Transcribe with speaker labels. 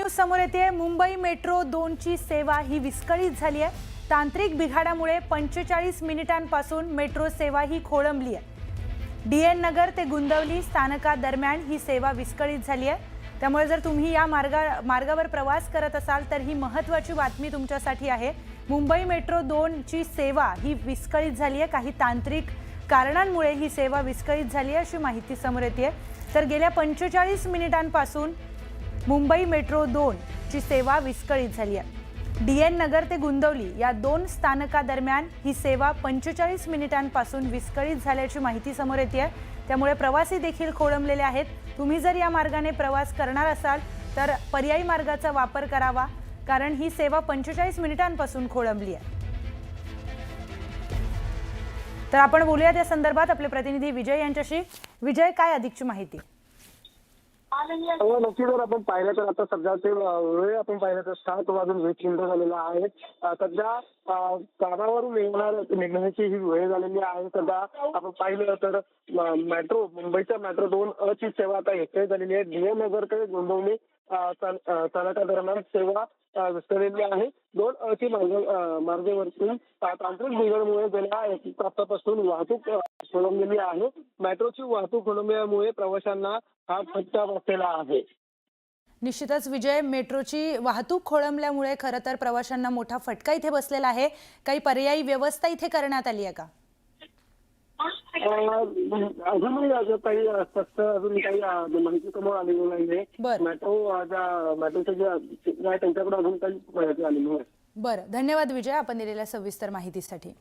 Speaker 1: समोर येते मुंबई मेट्रो 2 ची सेवा ही विस्कळीत झाली आहे। तांत्रिक बिघाडामुळे 45 मिनिटांपासून मेट्रो सेवा ही खोळंबली आहे। डीएन नगर ते गुंदवली स्थानकादरम्यान ही सेवा विस्कळीत झाली आहे। त्यामुळे जर तुम्ही या मार्गावर प्रवास करत असाल तर ही महत्त्वाची बातमी तुमच्यासाठी आहे। मुंबई मेट्रो 2 ची सेवा ही विस्कळीत झाली आहे। काही तांत्रिक कारणांमुळे ही सेवा विस्कळीत झाली आहे अशी माहिती समोर येते। तर गेल्या 45 मिनिटांपासून मुंबई मेट्रो 2 ची सेवा विस्कळीत झाली आहे। डीएन नगर ते गुंदवली या दोन स्थानकादरम्यान ही सेवा 45 मिनिटांपासून विस्कळीत झाल्याची माहिती समोर येते। त्यामुळे प्रवासी देखील खोळंबलेले आहेत। तुम्ही जर या मार्गाने प्रवास करणार असाल तर पर्यायी मार्गाचा वापर करावा, कारण ही सेवा 45 मिनिटांपासून खोळंबली आहे। तर आपण बोलूया त्या संदर्भात आपले प्रतिनिधी विजय यांच्याशी। विजय, काय अधिकची माहिती?
Speaker 2: नक्की जर आपण पाहिलं तर आता सध्याचे वेळ आपण पाहिलं तर 7:20 झालेला आहे। सध्या कामावरून निघण्याची ही वेळ झालेली आहे। सध्या आपण पाहिलं तर मुंबईच्या मेट्रो 2 ची सेवा आता एकटे झालेली आहे। डीएन नगर ते गोंदवली स्थानकादरम्यान सेवा विस्कळलेली आहे। 2 ची मार्गावरती तांत्रिक बिघाडामुळे गेल्या 1 तासापासून वाहतूक खोळंबलेली आहे। मेट्रोची वाहतूक खोळंबल्यामुळे प्रवाशांना हा फटका बसलेला आहे।
Speaker 1: निश्चितच विजय, मेट्रोची वाहतूक खोळंबल्यामुळे खरं तर प्रवाशांना मोठा फटका इथे बसलेला आहे। काही पर्यायी व्यवस्था इथे करण्यात आली आहे का?
Speaker 2: अजूनही काही माहिती समोर आलेली नाहीये। मेट्रोचे जे आहे त्यांच्याकडे अजून काही माहिती आलेली नाही।
Speaker 1: बरं, धन्यवाद विजय आपण दिलेल्या सविस्तर माहितीसाठी।